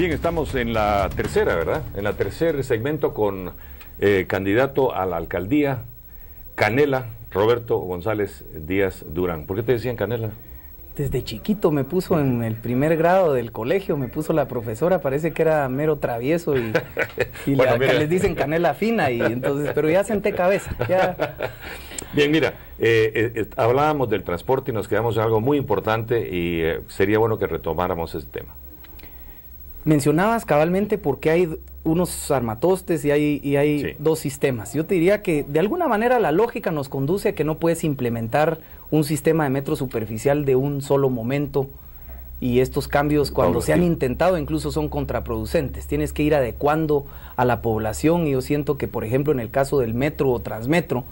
Bien, estamos en la tercera, ¿verdad? En la tercer segmento con candidato a la alcaldía, Canela, Roberto González Díaz Durán. ¿Por qué te decían Canela? Desde chiquito me puso en el primer grado del colegio, me puso la profesora, parece que era mero travieso y bueno, les dicen canela fina, y entonces, pero ya senté cabeza. Ya. Bien, mira, hablábamos del transporte y nos quedamos en algo muy importante y sería bueno que retomáramos ese tema. Mencionabas cabalmente porque hay unos armatostes y hay sí, dos sistemas. Yo te diría que de alguna manera la lógica nos conduce a que no puedes implementar un sistema de metro superficial de un solo momento, y estos cambios cuando se han intentado incluso son contraproducentes. Tienes que ir adecuando a la población, y yo siento que por ejemplo en el caso del metro o transmetro,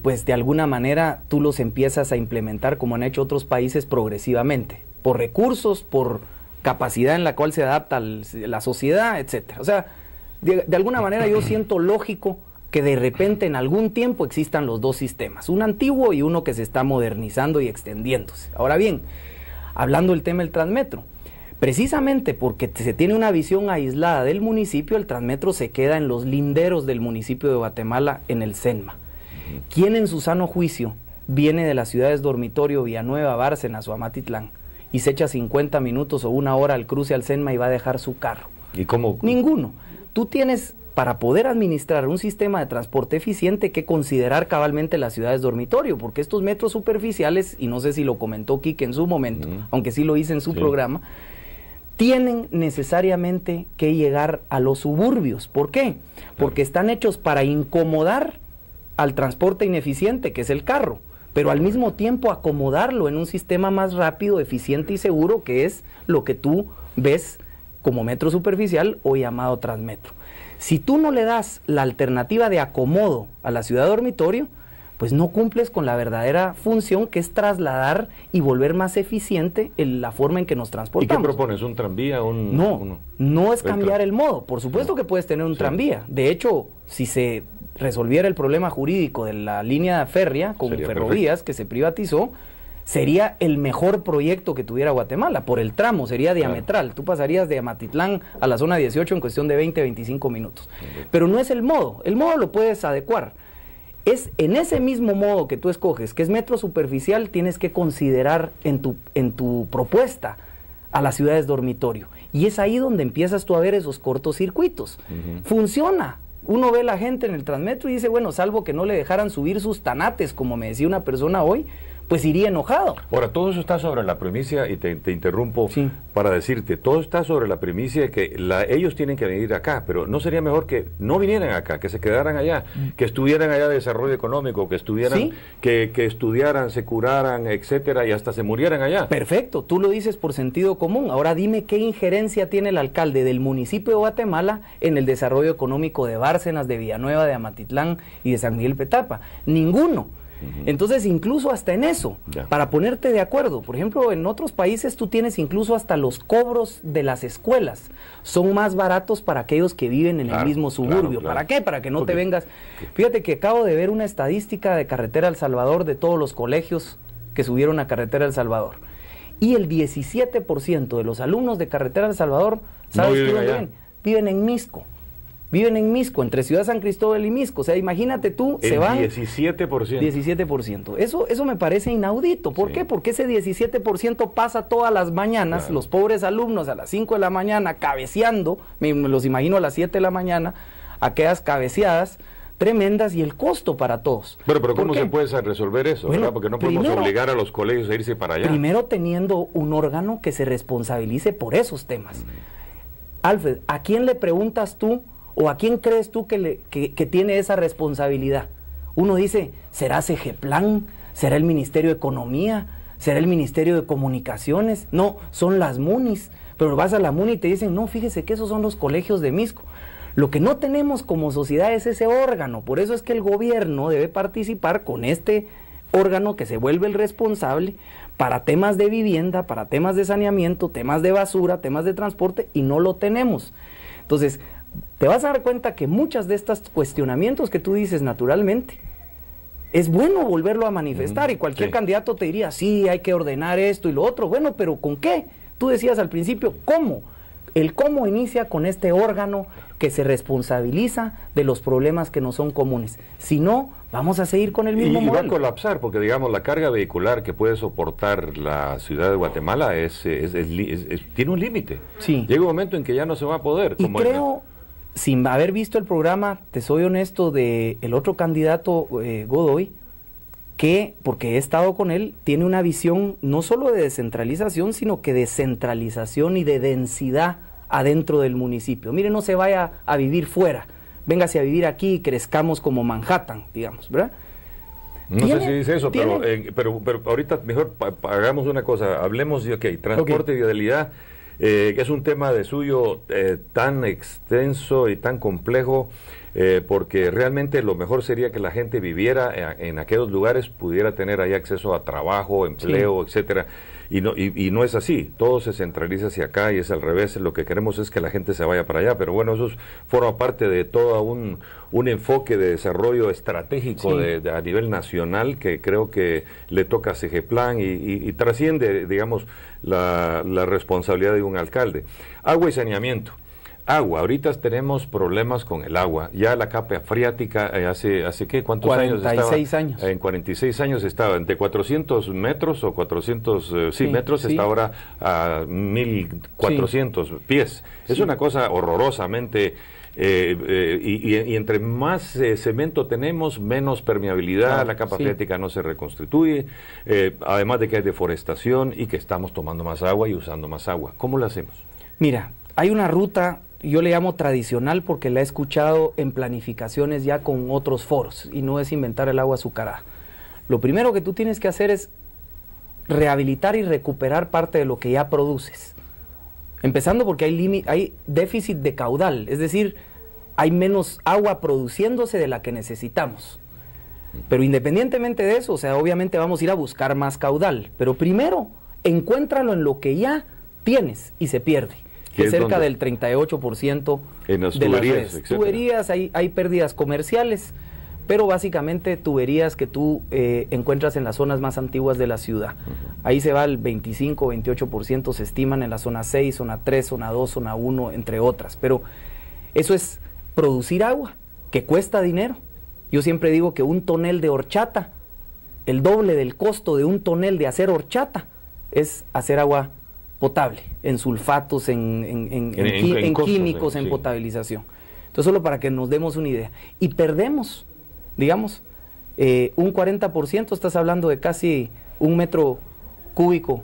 pues de alguna manera tú los empiezas a implementar como han hecho otros países progresivamente, por recursos, por capacidad en la cual se adapta la sociedad, etcétera. O sea, de alguna manera yo siento lógico que de repente en algún tiempo existan los dos sistemas, un antiguo y uno que se está modernizando y extendiéndose. Ahora bien, hablando del tema del Transmetro, precisamente porque se tiene una visión aislada del municipio, el Transmetro se queda en los linderos del municipio de Guatemala, en el Senma. ¿Quién en su sano juicio viene de las ciudades dormitorio, Villanueva, Bárcenas o Amatitlán y se echa 50 minutos o una hora al cruce al Senma y va a dejar su carro? ¿Y cómo? Ninguno. Tú tienes, para poder administrar un sistema de transporte eficiente, que considerar cabalmente las ciudades dormitorio, porque estos metros superficiales, y no sé si lo comentó Quique en su momento, aunque sí lo hice en su programa, tienen necesariamente que llegar a los suburbios. ¿Por qué? Porque están hechos para incomodar al transporte ineficiente, que es el carro, pero al mismo tiempo acomodarlo en un sistema más rápido, eficiente y seguro, que es lo que tú ves como metro superficial o llamado Transmetro. Si tú no le das la alternativa de acomodo a la ciudad dormitorio, pues no cumples con la verdadera función, que es trasladar y volver más eficiente la forma en que nos transportamos. ¿Y qué propones? ¿Un tranvía? No es cambiar el modo. Por supuesto que puedes tener un tranvía. De hecho, si se resolviera el problema jurídico de la línea férrea con Ferrovías, que se privatizó, sería el mejor proyecto que tuviera Guatemala. Por el tramo sería diametral. Tú pasarías de Amatitlán a la zona 18 en cuestión de 20-25 minutos. Pero no es el modo lo puedes adecuar. Es en ese mismo modo que tú escoges, que es metro superficial, tienes que considerar en tu propuesta a las ciudades dormitorio. Y es ahí donde empiezas tú a ver esos cortocircuitos. Funciona. Uno ve la gente en el Transmetro y dice, bueno, salvo que no le dejaran subir sus tanates, como me decía una persona hoy, pues iría enojado. Ahora, todo eso está sobre la premisa, y te interrumpo para decirte, todo está sobre la premisa de que ellos tienen que venir acá, pero ¿no sería mejor que no vinieran acá, que se quedaran allá, que estuvieran allá de desarrollo económico, que estuvieran, que estudiaran, se curaran, etcétera, y hasta se murieran allá? Perfecto, tú lo dices por sentido común. Ahora dime qué injerencia tiene el alcalde del municipio de Guatemala en el desarrollo económico de Bárcenas, de Villanueva, de Amatitlán y de San Miguel Petapa. Ninguno. Entonces, incluso hasta en eso, para ponerte de acuerdo, por ejemplo, en otros países tú tienes incluso hasta los cobros de las escuelas, son más baratos para aquellos que viven en el mismo suburbio. ¿Para qué? Para que no te vengas. Fíjate que acabo de ver una estadística de Carretera El Salvador, de todos los colegios que subieron a Carretera El Salvador, y el 17% de los alumnos de Carretera El Salvador, ¿sabes qué viven? Viven en Misco. Viven en Misco, entre Ciudad San Cristóbal y Misco. O sea, imagínate tú, se van 17%. 17%. Eso me parece inaudito. ¿Por qué? Porque ese 17% pasa todas las mañanas, los pobres alumnos a las 5 de la mañana cabeceando, me los imagino a las 7 de la mañana, aquellas cabeceadas tremendas, y el costo para todos. Pero ¿cómo se puede resolver eso? Bueno, porque no podemos obligar a los colegios a irse para allá. Primero teniendo un órgano que se responsabilice por esos temas. Alfred, ¿a quién le preguntas tú o a quién crees tú que tiene esa responsabilidad? Uno dice, ¿será Segeplan? ¿Será el Ministerio de Economía? ¿Será el Ministerio de Comunicaciones? No, son las MUNIs. Pero vas a la MUNI y te dicen, no, fíjese que esos son los colegios de Misco. Lo que no tenemos como sociedad es ese órgano. Por eso es que el gobierno debe participar con este órgano que se vuelve el responsable para temas de vivienda, para temas de saneamiento, temas de basura, temas de transporte, y no lo tenemos. Entonces, te vas a dar cuenta que muchas de estos cuestionamientos que tú dices naturalmente, es bueno volverlo a manifestar, y cualquier candidato te diría, sí, hay que ordenar esto y lo otro. Bueno, pero ¿con qué? Tú decías al principio, ¿cómo? El cómo inicia con este órgano que se responsabiliza de los problemas que no son comunes. Si no, vamos a seguir con el mismo modelo. Y va a colapsar, porque digamos, la carga vehicular que puede soportar la ciudad de Guatemala tiene un límite. Sí. Llega un momento en que ya no se va a poder. Y creo, sin haber visto el programa, te soy honesto, de el otro candidato, Godoy, que, porque he estado con él, tiene una visión no solo de descentralización, sino que de centralización y de densidad adentro del municipio. Mire, no se vaya a vivir fuera, véngase a vivir aquí y crezcamos como Manhattan, digamos, ¿verdad? No sé si dice eso, pero ahorita mejor hagamos una cosa, hablemos de, transporte y vialidad, que es un tema de suyo tan extenso y tan complejo, porque realmente lo mejor sería que la gente viviera en aquellos lugares, pudiera tener ahí acceso a trabajo, empleo, etcétera, y no es así, todo se centraliza hacia acá y es al revés. Lo que queremos es que la gente se vaya para allá, pero bueno, eso forma parte de todo un enfoque de desarrollo estratégico a nivel nacional, que creo que le toca a CGPLAN y trasciende, digamos, la responsabilidad de un alcalde. Agua y saneamiento. Agua, ahorita tenemos problemas con el agua. Ya la capa freática hace ¿qué? ¿Cuántos años estaba? 46 años. En 46 años estaba entre 400 metros o 400 metros, está ahora a 1400 pies. Es una cosa horrorosamente... y entre más cemento tenemos, menos permeabilidad, la capa freática no se reconstituye, además de que hay deforestación y que estamos tomando más agua y usando más agua. ¿Cómo lo hacemos? Mira, hay una ruta, yo le llamo tradicional porque la he escuchado en planificaciones ya con otros foros, y no es inventar el agua azucarada. Lo primero que tú tienes que hacer es rehabilitar y recuperar parte de lo que ya produces. Empezando porque hay déficit de caudal, es decir, hay menos agua produciéndose de la que necesitamos. Pero independientemente de eso, o sea, obviamente vamos a ir a buscar más caudal, pero primero encuéntralo en lo que ya tienes y se pierde, que es cerca del 38% en las de tuberías, las tuberías, hay pérdidas comerciales, pero básicamente tuberías que tú encuentras en las zonas más antiguas de la ciudad. Ahí se va el 25, 28% se estiman en la zona 6, zona 3, zona 2, zona 1, entre otras. Pero eso es producir agua, que cuesta dinero. Yo siempre digo que un tonel de horchata, el doble del costo de un tonel de hacer horchata, es hacer agua potable, en sulfatos, en químicos, en potabilización. Entonces, solo para que nos demos una idea. Y perdemos, digamos, un 40%, estás hablando de casi 1 metro cúbico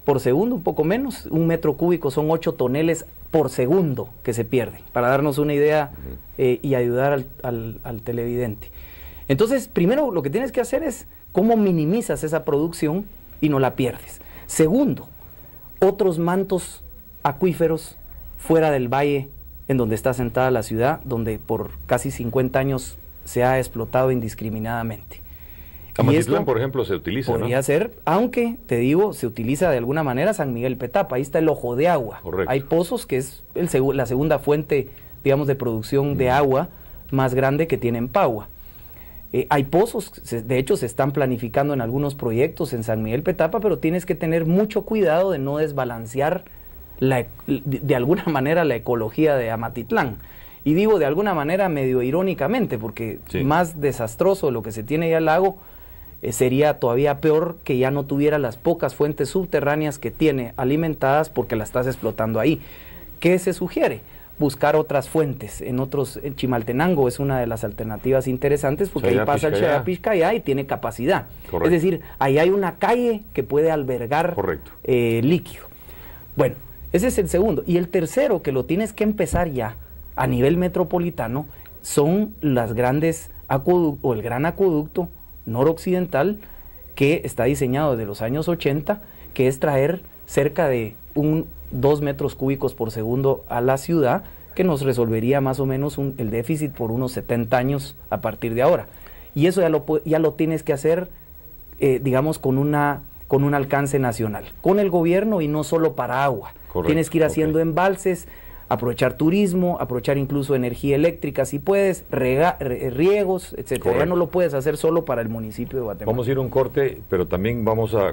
por segundo, un poco menos. 1 metro cúbico son 8 toneles por segundo que se pierde, para darnos una idea y ayudar al televidente. Entonces, primero lo que tienes que hacer es cómo minimizas esa producción y no la pierdes. Segundo, otros mantos acuíferos fuera del valle en donde está sentada la ciudad, donde por casi 50 años se ha explotado indiscriminadamente. Amatitlán, por ejemplo, se utiliza, podría ser, aunque, te digo, se utiliza de alguna manera San Miguel Petapa, ahí está el ojo de agua. Correcto. Hay pozos, que es la segunda fuente, digamos, de producción de agua más grande que tiene en Pagua. Hay pozos, de hecho se están planificando en algunos proyectos en San Miguel Petapa, pero tienes que tener mucho cuidado de no desbalancear de alguna manera la ecología de Amatitlán. Y digo de alguna manera medio irónicamente, porque más desastroso de lo que se tiene ya el lago, sería todavía peor que ya no tuviera las pocas fuentes subterráneas que tiene alimentadas porque las estás explotando ahí. ¿Qué se sugiere? Buscar otras fuentes. En Chimaltenango es una de las alternativas interesantes porque ahí pasa el Chayapixcayá y tiene capacidad. Correcto. Es decir, ahí hay una calle que puede albergar líquido. Bueno, ese es el segundo. Y el tercero, que lo tienes que empezar ya a nivel metropolitano, son las grandes o el gran acueducto noroccidental que está diseñado desde los años 80, que es traer cerca de 2 metros cúbicos por segundo a la ciudad, que nos resolvería más o menos el déficit por unos 70 años a partir de ahora. Y eso ya lo tienes que hacer, digamos, con un alcance nacional, con el gobierno y no solo para agua. Correcto, tienes que ir haciendo embalses aprovechar turismo, aprovechar incluso energía eléctrica, si puedes, riegos, etcétera. Correcto. Ya no lo puedes hacer solo para el municipio de Guatemala. Vamos a ir a un corte, pero también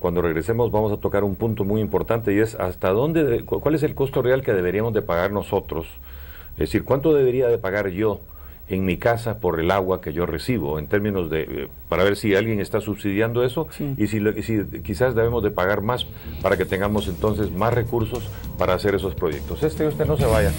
cuando regresemos vamos a tocar un punto muy importante, y es cuál es el costo real que deberíamos de pagar nosotros. Es decir, ¿cuánto debería de pagar yo en mi casa por el agua que yo recibo, en términos de, para ver si alguien está subsidiando eso, sí, y si quizás debemos de pagar más para que tengamos entonces más recursos para hacer esos proyectos? Usted no se vaya.